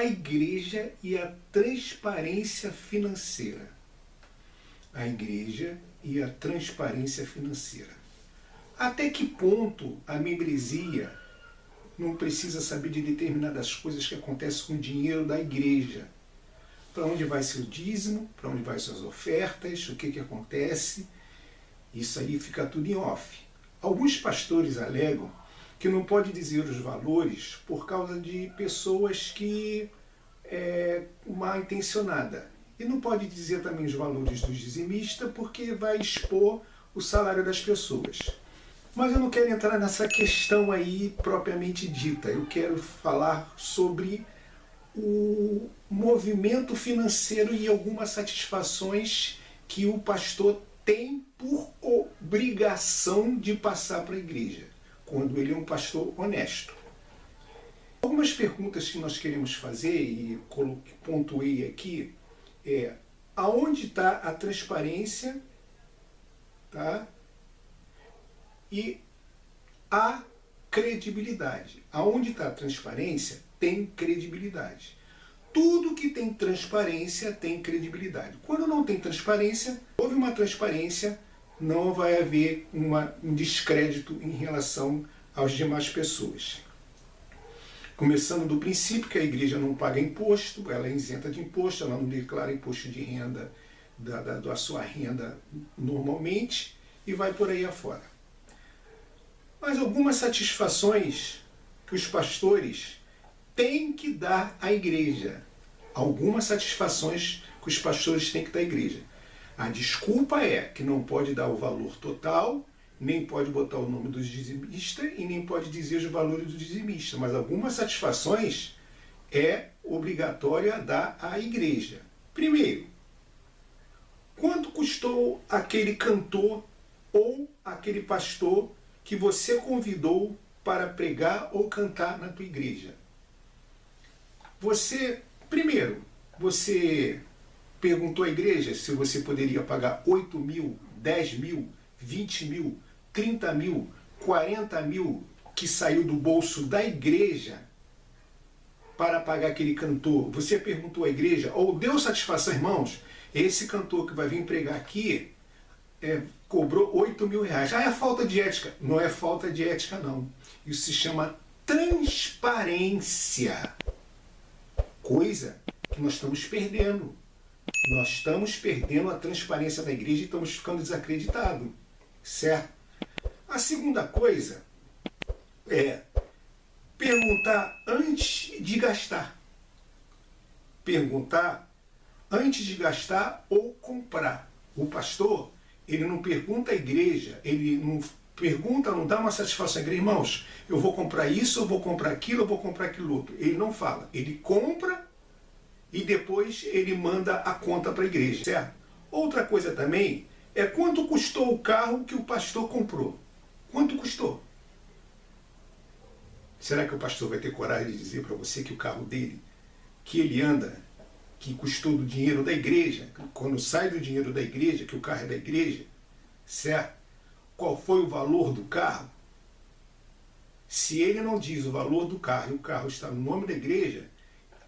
a igreja e a transparência financeira. A igreja e a transparência financeira. Até que ponto a membresia não precisa saber de determinadas coisas que acontecem com o dinheiro da igreja? Para onde vai seu dízimo, para onde vai suas ofertas, o que acontece? Isso aí fica tudo em off. Alguns pastores alegam que não pode dizer os valores por causa de pessoas que mal intencionada. E não pode dizer também os valores do dizimista porque vai expor o salário das pessoas. Mas eu não quero entrar nessa questão aí propriamente dita. Eu quero falar sobre o movimento financeiro e algumas satisfações que o pastor tem por obrigação de passar para a igreja, quando ele é um pastor honesto. Algumas perguntas que nós queremos fazer, e pontuei aqui, aonde está a transparência, tá? E a credibilidade. Aonde está a transparência, tem credibilidade. Tudo que tem transparência tem credibilidade. Quando não tem transparência, houve uma transparência, não vai haver um descrédito em relação às demais pessoas. Começando do princípio que a igreja não paga imposto, ela é isenta de imposto, ela não declara imposto de renda da sua renda normalmente, e vai por aí afora. Mas algumas satisfações que os pastores têm que dar à igreja. Algumas satisfações que os pastores têm que dar à igreja. A desculpa é que não pode dar o valor total, nem pode botar o nome do dizimista e nem pode dizer os valores do dizimista. Mas algumas satisfações é obrigatória dar à igreja. Primeiro, quanto custou aquele cantor ou aquele pastor que você convidou para pregar ou cantar na tua igreja? Primeiro, você perguntou à igreja se você poderia pagar 8 mil, 10 mil, 20 mil, 30 mil, 40 mil que saiu do bolso da igreja para pagar aquele cantor? Você perguntou à igreja, ou deu satisfação, irmãos, esse cantor que vai vir pregar aqui cobrou 8 mil reais. É falta de ética. Não é falta de ética, não. Isso se chama transparência. Coisa que nós estamos perdendo. Nós estamos perdendo a transparência da igreja e estamos ficando desacreditados. Certo? A segunda coisa é perguntar antes de gastar. Perguntar antes de gastar ou comprar. O pastor, ele não pergunta à igreja, ele não pergunta, não dá uma satisfação à igreja, irmãos, eu vou comprar isso, eu vou comprar aquilo, eu vou comprar aquilo outro. Ele não fala, ele compra e depois ele manda a conta para a igreja, certo? Outra coisa também é quanto custou o carro que o pastor comprou. Quanto custou? Será que o pastor vai ter coragem de dizer para você que o carro dele, que ele anda, que custou do dinheiro da igreja, quando sai do dinheiro da igreja, que o carro é da igreja, certo? Qual foi o valor do carro? Se ele não diz o valor do carro e o carro está no nome da igreja,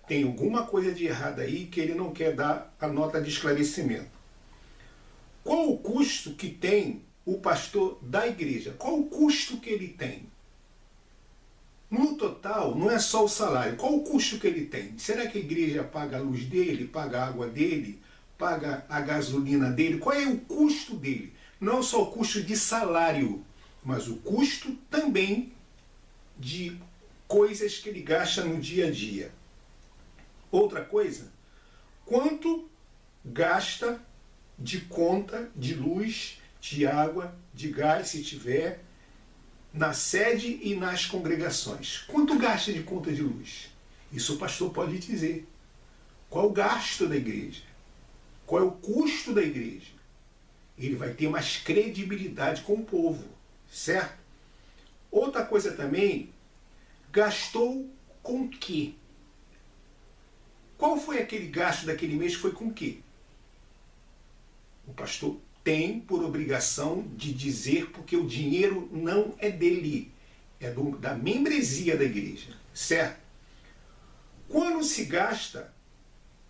tem alguma coisa de errado aí que ele não quer dar a nota de esclarecimento. Qual o custo que tem o pastor da igreja? Qual o custo que ele tem? No total, não é só o salário. Qual o custo que ele tem? Será que a igreja paga a luz dele, paga a água dele, paga a gasolina dele? Qual é o custo dele? Não só o custo de salário, mas o custo também de coisas que ele gasta no dia a dia. Outra coisa, quanto gasta de conta de luz, de água, de gás, se tiver, na sede e nas congregações? Quanto gasta de conta de luz? Isso o pastor pode dizer. Qual é o gasto da igreja? Qual é o custo da igreja? Ele vai ter mais credibilidade com o povo, certo? Outra coisa também, gastou com o quê? Qual foi aquele gasto daquele mês? Foi com o quê? O pastor tem por obrigação de dizer, porque o dinheiro não é dele, é da membresia da igreja, certo? Quando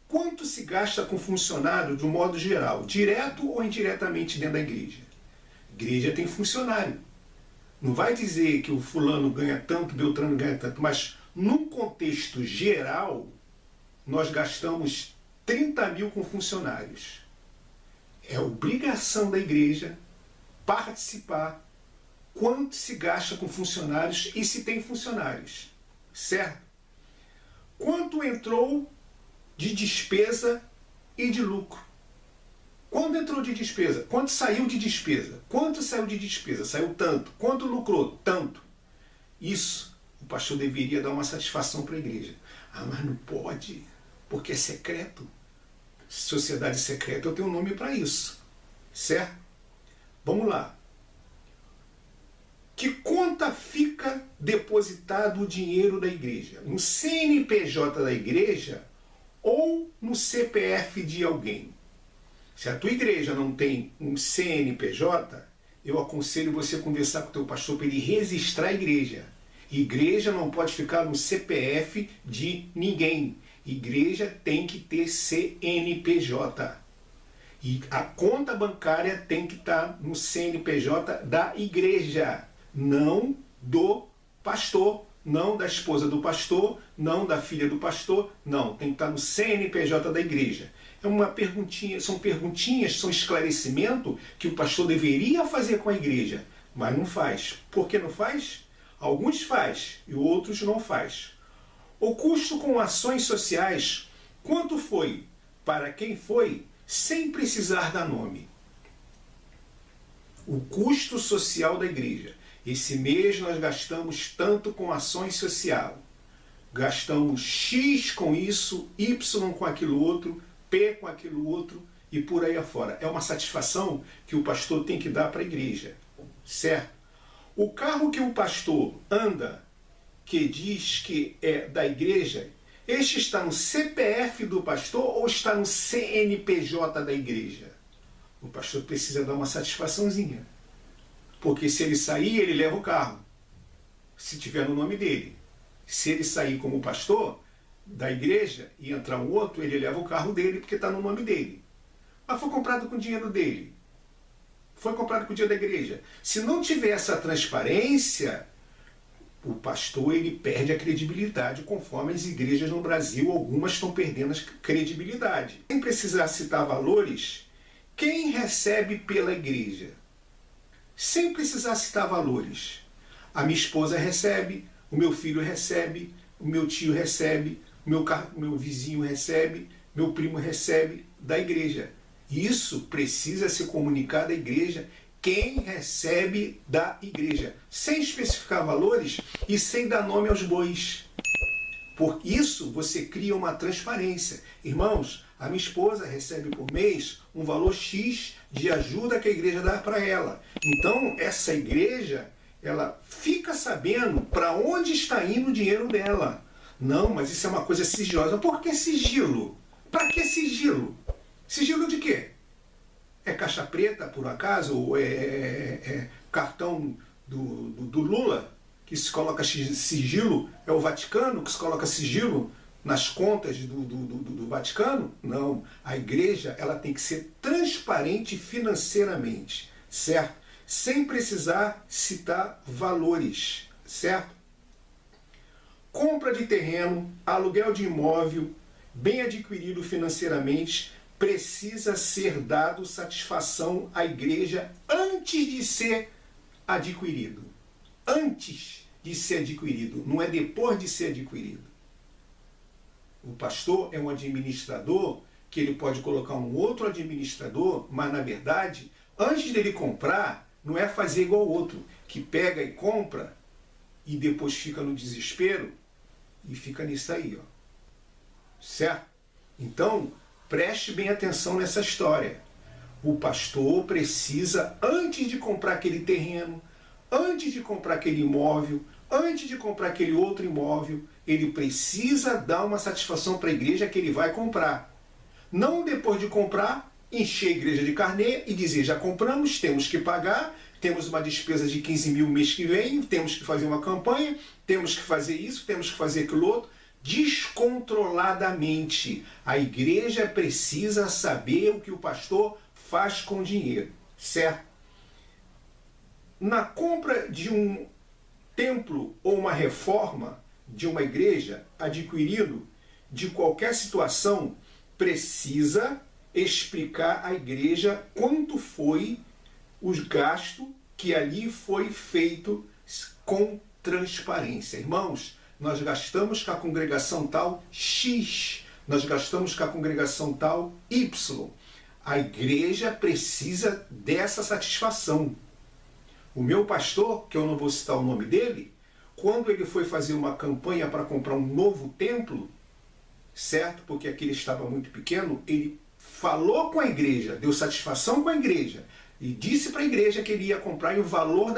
quanto se gasta com funcionário de um modo geral, direto ou indiretamente dentro da igreja? A igreja tem funcionário. Não vai dizer que o fulano ganha tanto, Beltrano ganha tanto, mas num contexto geral, nós gastamos 30 mil com funcionários. É obrigação da igreja participar quanto se gasta com funcionários e se tem funcionários, certo? Quanto entrou de despesa e de lucro? Quando entrou de despesa? Quanto saiu de despesa? Quanto saiu de despesa? Saiu tanto. Quanto lucrou? Tanto. Isso, o pastor deveria dar uma satisfação para a igreja. Ah, mas não pode, porque é secreto. Sociedade secreta, eu tenho um nome para isso. Certo? Vamos lá. Que conta fica depositado o dinheiro da igreja? No CNPJ da igreja ou no CPF de alguém? Se a tua igreja não tem um CNPJ, eu aconselho você a conversar com o teu pastor para ele registrar a igreja. Igreja não pode ficar no CPF de ninguém. Igreja tem que ter CNPJ. E a conta bancária tem que estar no CNPJ da igreja, não do pastor, não da esposa do pastor, não da filha do pastor, não. Tem que estar no CNPJ da igreja. É uma perguntinha, são esclarecimento que o pastor deveria fazer com a igreja, mas não faz. Por que não faz? Alguns faz e outros não faz. O custo com ações sociais, quanto foi? Para quem foi? Sem precisar dar nome. O custo social da igreja. Esse mês nós gastamos tanto com ações social. Gastamos X com isso, Y com aquilo outro, P com aquilo outro e por aí afora. É uma satisfação que o pastor tem que dar para a igreja. Certo? O carro que o pastor anda, que diz que é da igreja, este está no CPF do pastor ou está no CNPJ da igreja? O pastor precisa dar uma satisfaçãozinha. Porque se ele sair, ele leva o carro. Se tiver no nome dele. Se ele sair como pastor da igreja e entrar um outro, ele leva o carro dele porque está no nome dele. Mas foi comprado com o dinheiro dele. Foi comprado com o dinheiro da igreja. Se não tiver essa transparência, o pastor ele perde a credibilidade, conforme as igrejas no Brasil, algumas estão perdendo a credibilidade. Sem precisar citar valores, quem recebe pela igreja? Sem precisar citar valores. A minha esposa recebe, o meu filho recebe, o meu tio recebe, meu vizinho recebe, meu primo recebe da igreja. Isso precisa ser comunicado à igreja, quem recebe da igreja, sem especificar valores e sem dar nome aos bois. Por isso você cria uma transparência. Irmãos, a minha esposa recebe por mês um valor X de ajuda que a igreja dá para ela. Então essa igreja, ela fica sabendo para onde está indo o dinheiro dela. Não, mas isso é uma coisa sigilosa. Por que sigilo? Para que sigilo? Sigilo de quê? É caixa preta, por acaso? Ou é cartão do Lula, que se coloca sigilo? É o Vaticano que se coloca sigilo nas contas do Vaticano? Não. A igreja ela tem que ser transparente financeiramente, certo? Sem precisar citar valores, certo? Compra de terreno, aluguel de imóvel, bem adquirido financeiramente, precisa ser dado satisfação à igreja antes de ser adquirido. Antes de ser adquirido, não é depois de ser adquirido. O pastor é um administrador que ele pode colocar um outro administrador, mas na verdade, antes dele comprar, não é fazer igual ao outro, que pega e compra e depois fica no desespero e fica nisso aí, ó. Certo? Então, preste bem atenção nessa história. O pastor precisa, antes de comprar aquele terreno, antes de comprar aquele imóvel, antes de comprar aquele outro imóvel, ele precisa dar uma satisfação para a igreja que ele vai comprar. Não depois de comprar, encher a igreja de carnê e dizer, já compramos, temos que pagar, temos uma despesa de 15 mil mês que vem, temos que fazer uma campanha, temos que fazer isso, temos que fazer aquilo outro. descontroladamente. A igreja precisa saber o que o pastor faz com o dinheiro, certo? Na compra de um templo ou uma reforma de uma igreja, adquirido de qualquer situação, precisa explicar à igreja quanto foi o gasto que ali foi feito com transparência. Irmãos, nós gastamos com a congregação tal X, nós gastamos com a congregação tal Y. A igreja precisa dessa satisfação. O meu pastor, que eu não vou citar o nome dele, quando ele foi fazer uma campanha para comprar um novo templo, certo? Porque aquele estava muito pequeno, ele falou com a igreja, deu satisfação com a igreja e disse para a igreja que ele ia comprar e o valor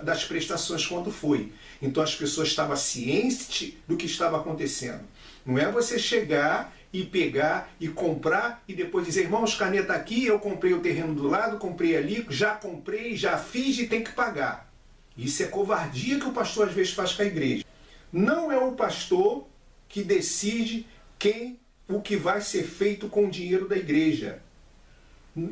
das prestações quanto foi. Então as pessoas estavam cientes do que estava acontecendo. Não é você chegar e pegar e comprar e depois dizer, irmãos, caneta aqui, eu comprei o terreno do lado, comprei ali, já comprei, já fiz e tem que pagar. Isso é covardia que o pastor às vezes faz com a igreja. Não é o pastor que decide o que vai ser feito com o dinheiro da igreja.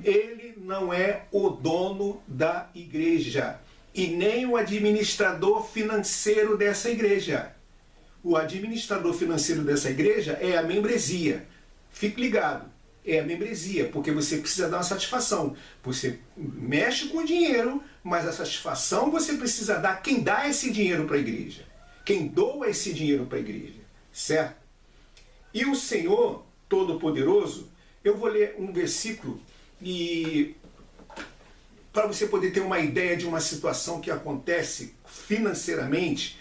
Ele não é o dono da igreja e nem o administrador financeiro dessa igreja. O administrador financeiro dessa igreja é a membresia. Fique ligado, é a membresia, porque você precisa dar uma satisfação. Você mexe com o dinheiro, mas a satisfação você precisa dar quem dá esse dinheiro para a igreja. Quem doa esse dinheiro para a igreja, certo? E o Senhor Todo-Poderoso, eu vou ler um versículo e para você poder ter uma ideia de uma situação que acontece financeiramente,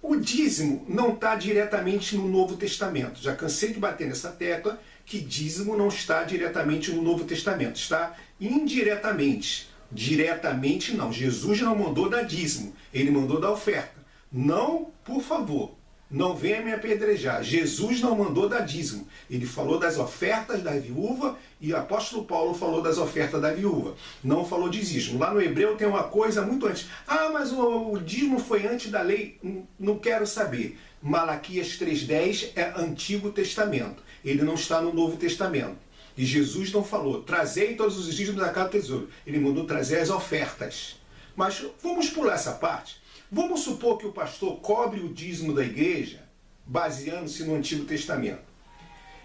o dízimo não está diretamente no Novo Testamento. Já cansei de bater nessa tecla que dízimo não está diretamente no Novo Testamento. Está indiretamente. Diretamente não. Jesus não mandou dar dízimo. Ele mandou dar oferta. Não, por favor, não venha me apedrejar. Jesus não mandou dar dízimo. Ele falou das ofertas da viúva e o apóstolo Paulo falou das ofertas da viúva. Não falou de dízimo. Lá no hebreu tem uma coisa muito antes. Ah, mas o dízimo foi antes da lei. Não quero saber. Malaquias 3,10 é Antigo Testamento. Ele não está no Novo Testamento. E Jesus não falou, trazei todos os dízimos da casa do tesouro. Ele mandou trazer as ofertas. Mas vamos pular essa parte. Vamos supor que o pastor cobre o dízimo da igreja baseando-se no Antigo Testamento.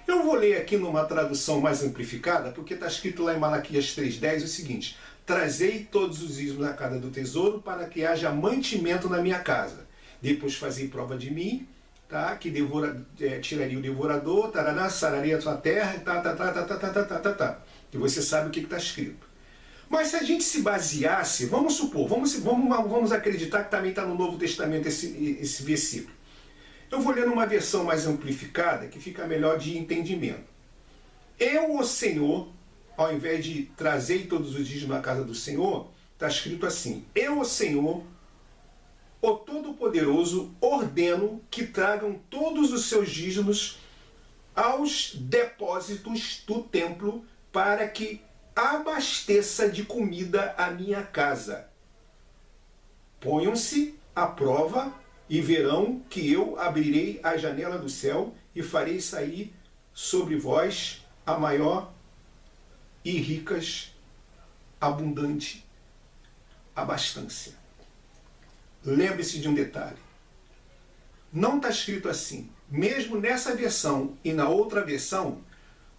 Eu vou ler aqui numa tradução mais amplificada, porque está escrito lá em Malaquias 3,10 o seguinte: trazei todos os dízimos da casa do tesouro para que haja mantimento na minha casa. Depois fazei prova de mim, tá? Que tiraria o devorador, tarará, sararia a sua terra, que você sabe o que está escrito. Mas se a gente se baseasse, vamos supor, vamos acreditar que também está no Novo Testamento esse versículo. Eu vou ler numa versão mais amplificada, que fica melhor de entendimento. Eu, o Senhor, ao invés de trazer todos os dízimos na casa do Senhor, está escrito assim: eu, o Senhor, o Todo-Poderoso, ordeno que tragam todos os seus dízimos aos depósitos do templo para que abasteça de comida a minha casa. Ponham-se à prova e verão que eu abrirei a janela do céu e farei sair sobre vós a maior e ricas, abundante abastança. Lembre-se de um detalhe. Não está escrito assim. Mesmo nessa versão e na outra versão,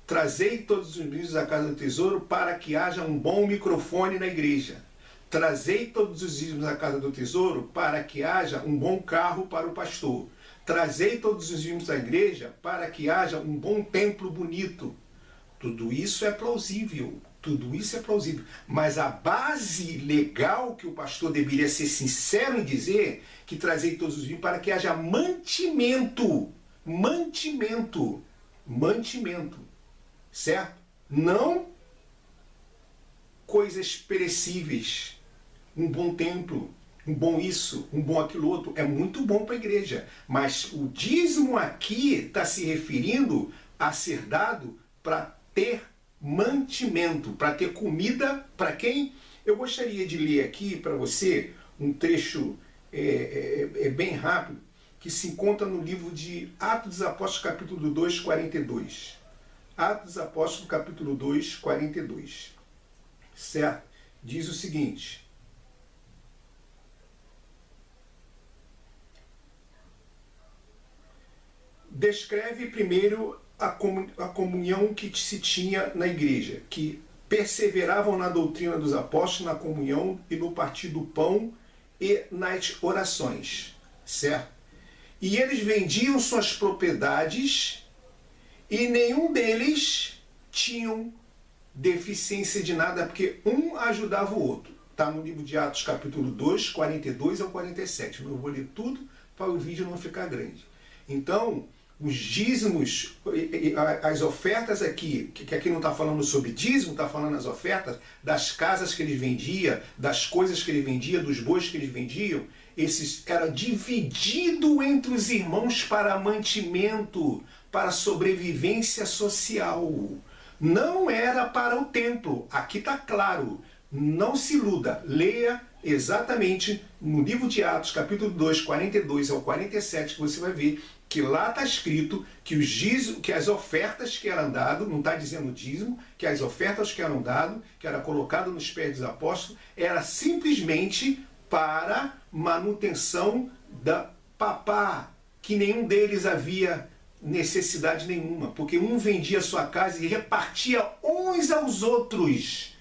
trazei todos os dízimos da casa do tesouro para que haja um bom microfone na igreja. Trazei todos os dízimos da casa do tesouro para que haja um bom carro para o pastor. Trazei todos os dízimos da igreja para que haja um bom templo bonito. Tudo isso é plausível. Tudo isso é plausível. Mas a base legal que o pastor deveria ser sincero em dizer, que trazei todos os dízimos para que haja mantimento. Mantimento. Mantimento. Certo? Não coisas perecíveis. Um bom templo, um bom isso, um bom aquilo outro, é muito bom para a igreja. Mas o dízimo aqui está se referindo a ser dado para ter mantimento, para ter comida para quem? Eu gostaria de ler aqui para você um trecho bem rápido, que se encontra no livro de Atos dos Apóstolos, capítulo 2, 42. Atos dos Apóstolos, capítulo 2, 42. Certo? Diz o seguinte: descreve primeiro a comunhão que se tinha na igreja, que perseveravam na doutrina dos apóstolos, na comunhão e no partir do pão e nas orações, certo? E eles vendiam suas propriedades e nenhum deles tinham deficiência de nada, porque um ajudava o outro. Está no livro de Atos, capítulo 2, 42 ao 47. Eu vou ler tudo para o vídeo não ficar grande. Então, os dízimos, as ofertas aqui, que aqui não está falando sobre dízimo, está falando as ofertas das casas que eles vendiam, das coisas que ele vendia, dos bois que eles vendiam, esses era dividido entre os irmãos para mantimento, para sobrevivência social. Não era para o templo. Aqui está claro. Não se iluda. Leia exatamente no livro de Atos, capítulo 2, 42 ao 47, que você vai ver que lá está escrito que os dízimos, que as ofertas que eram dadas, não está dizendo dízimo, que as ofertas que eram dadas, que era colocado nos pés dos apóstolos, era simplesmente para manutenção da papá, que nenhum deles havia necessidade nenhuma, porque um vendia sua casa e repartia uns aos outros.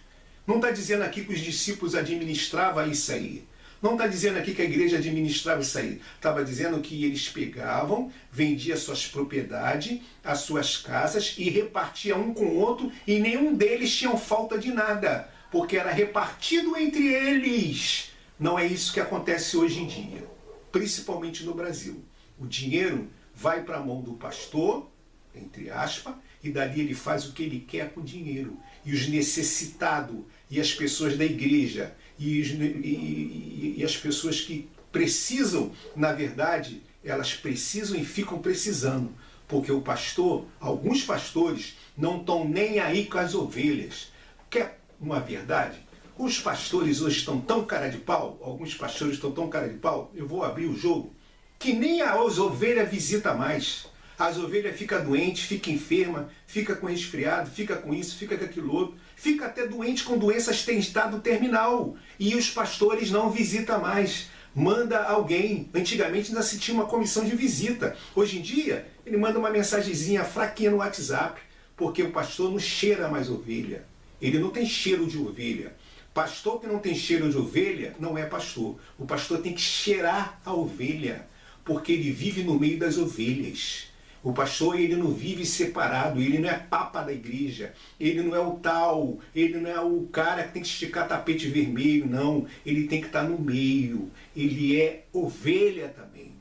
Não está dizendo aqui que os discípulos administravam isso aí. Não está dizendo aqui que a igreja administrava isso aí. Estava dizendo que eles pegavam, vendiam suas propriedades, as suas casas e repartiam um com o outro e nenhum deles tinha falta de nada, porque era repartido entre eles. Não é isso que acontece hoje em dia, principalmente no Brasil. O dinheiro vai para a mão do pastor, entre aspas, e dali ele faz o que ele quer com o dinheiro. E os necessitados, e as pessoas da igreja, e as pessoas que precisam, na verdade, elas precisam e ficam precisando. Porque o pastor, alguns pastores, não estão nem aí com as ovelhas. Quer uma verdade? Os pastores hoje estão tão cara de pau, alguns pastores estão tão cara de pau, eu vou abrir o jogo, que nem as ovelhas visita mais. As ovelhas ficam doentes, ficam enfermas, fica com resfriado, fica com isso, fica com aquilo outro, fica até doente com doenças em estado terminal. E os pastores não visitam mais. Manda alguém. Antigamente ainda se tinha uma comissão de visita. Hoje em dia, ele manda uma mensagenzinha fraquinha no WhatsApp, porque o pastor não cheira mais ovelha. Ele não tem cheiro de ovelha. Pastor que não tem cheiro de ovelha não é pastor. O pastor tem que cheirar a ovelha, porque ele vive no meio das ovelhas. O pastor, ele não vive separado, ele não é papa da igreja, ele não é o tal, ele não é o cara que tem que esticar tapete vermelho, não. Ele tem que estar no meio, ele é ovelha também.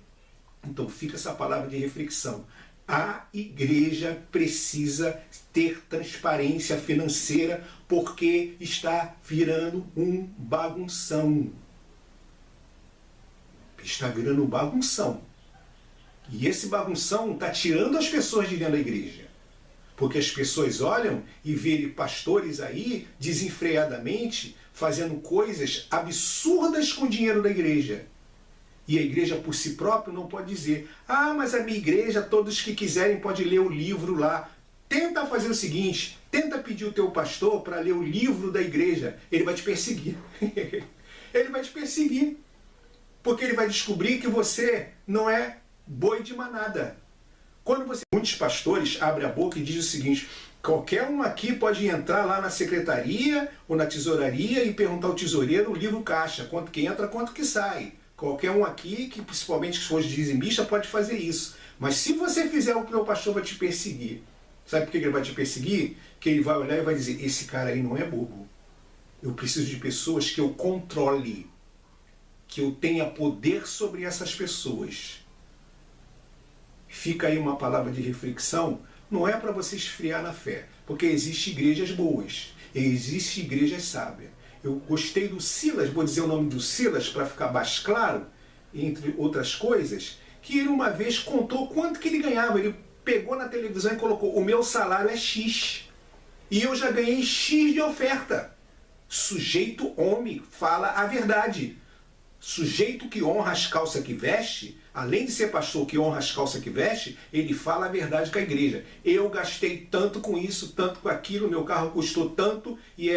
Então fica essa palavra de reflexão. A igreja precisa ter transparência financeira porque está virando um bagunção. Está virando um bagunção. E esse bagunção está tirando as pessoas de dentro da igreja. Porque as pessoas olham e veem pastores aí, desenfreadamente, fazendo coisas absurdas com o dinheiro da igreja. E a igreja por si própria não pode dizer: ah, mas a minha igreja, todos que quiserem podem ler o livro lá. Tenta fazer o seguinte, tenta pedir o teu pastor para ler o livro da igreja. Ele vai te perseguir. Ele vai te perseguir. Porque ele vai descobrir que você não é boi de manada. Muitos pastores abrem a boca e dizem o seguinte: qualquer um aqui pode entrar lá na secretaria ou na tesouraria e perguntar ao tesoureiro o livro caixa, quanto que entra, quanto que sai. Qualquer um aqui, que principalmente se for dizimista, pode fazer isso. Mas se você fizer, o meu pastor vai te perseguir. Sabe por que ele vai te perseguir? Que ele vai olhar e vai dizer: esse cara aí não é bobo. Eu preciso de pessoas que eu controle, que eu tenha poder sobre essas pessoas. Fica aí uma palavra de reflexão, não é para você esfriar na fé, porque existem igrejas boas, existem igrejas sábias. Eu gostei do Silas, vou dizer o nome do Silas para ficar mais claro, entre outras coisas, que ele uma vez contou quanto que ele ganhava. Ele pegou na televisão e colocou: o meu salário é X, e eu já ganhei X de oferta. Sujeito homem, fala a verdade. Sujeito que honra as calças que veste, além de ser pastor que honra as calças que veste, ele fala a verdade com a igreja. Eu gastei tanto com isso, tanto com aquilo, meu carro custou tanto, e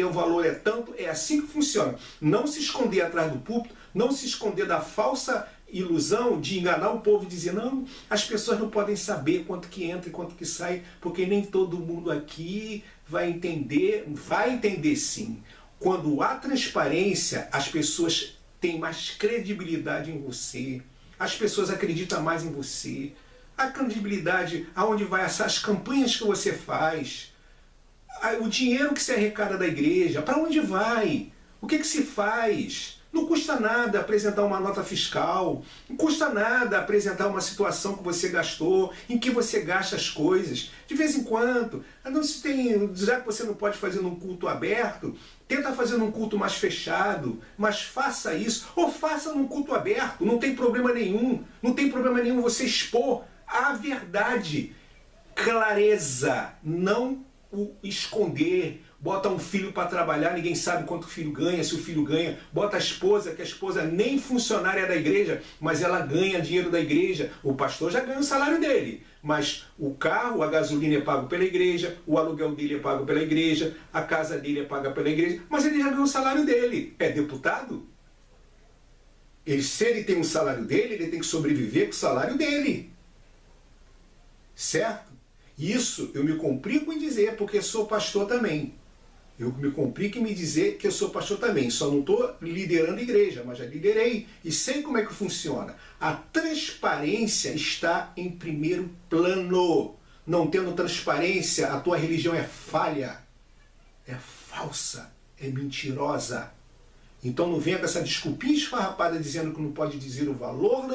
o valor é tanto. É assim que funciona. Não se esconder atrás do púlpito, não se esconder da falsa ilusão de enganar o povo e dizer, não, as pessoas não podem saber quanto que entra e quanto que sai, porque nem todo mundo aqui vai entender sim. Quando há transparência, as pessoas têm mais credibilidade em você, as pessoas acreditam mais em você. A credibilidade, aonde vai as campanhas que você faz, o dinheiro que se arrecada da igreja, para onde vai? O que se faz? Não custa nada apresentar uma nota fiscal, não custa nada apresentar uma situação que você gastou, em que você gasta as coisas. De vez em quando, já que você não pode fazer num culto aberto, tenta fazer num culto mais fechado, mas faça isso, ou faça num culto aberto, não tem problema nenhum. Não tem problema nenhum você expor a verdade. Clareza, não o esconder. Bota um filho para trabalhar, ninguém sabe quanto o filho ganha, se o filho ganha. Bota a esposa, que a esposa nem funcionária é da igreja, mas ela ganha dinheiro da igreja. O pastor já ganha o salário dele, mas o carro, a gasolina é pago pela igreja, o aluguel dele é pago pela igreja, a casa dele é paga pela igreja, mas ele já ganha o salário dele. É deputado? Se ele tem um salário dele, ele tem que sobreviver com o salário dele. Certo? Isso eu me complico em dizer, porque sou pastor também. Eu me complico em me dizer que eu sou pastor também. Só não estou liderando igreja, mas já liderei e sei como é que funciona. A transparência está em primeiro plano. Não tendo transparência, a tua religião é falha, é falsa, é mentirosa. Então não venha com essa desculpinha esfarrapada dizendo que não pode dizer o valor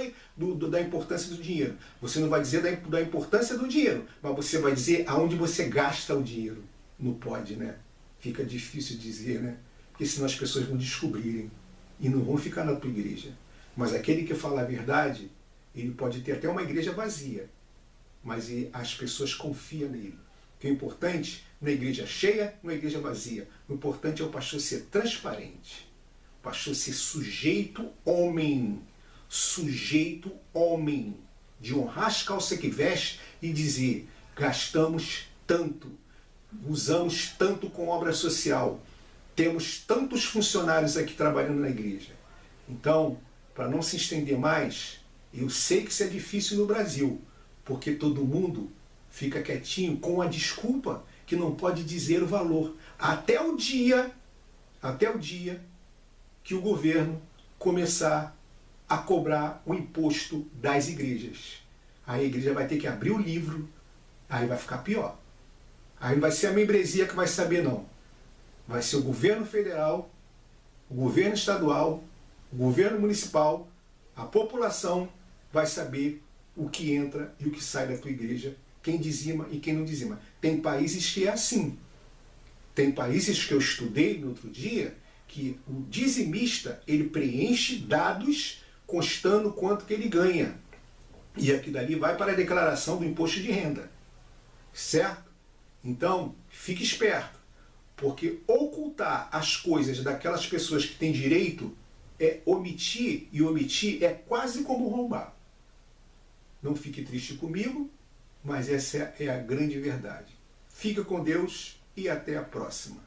da importância do dinheiro. Você não vai dizer da importância do dinheiro, mas você vai dizer aonde você gasta o dinheiro. Não pode, né? Fica difícil dizer, né? Porque senão as pessoas vão descobrirem e não vão ficar na tua igreja. Mas aquele que fala a verdade, ele pode ter até uma igreja vazia, mas as pessoas confiam nele. O que é importante, na igreja cheia, na igreja vazia. O importante é o pastor ser transparente. O pastor ser sujeito homem, de honrar as calças que veste e dizer, gastamos tanto, usamos tanto com obra social, temos tantos funcionários aqui trabalhando na igreja. Então, para não se estender mais, eu sei que isso é difícil no Brasil, porque todo mundo fica quietinho com a desculpa que não pode dizer o valor. Até o dia que o governo começar a cobrar o imposto das igrejas. Aí a igreja vai ter que abrir o livro, aí vai ficar pior. Aí não vai ser a membresia que vai saber, não. Vai ser o governo federal, o governo estadual, o governo municipal, a população vai saber o que entra e o que sai da tua igreja, quem dizima e quem não dizima. Tem países que é assim. Tem países que eu estudei no outro dia, que o dizimista, ele preenche dados constando quanto que ele ganha. E aqui dali vai para a declaração do imposto de renda. Certo? Então, fique esperto, porque ocultar as coisas daquelas pessoas que têm direito é omitir, e omitir é quase como roubar. Não fique triste comigo, mas essa é a grande verdade. Fica com Deus e até a próxima.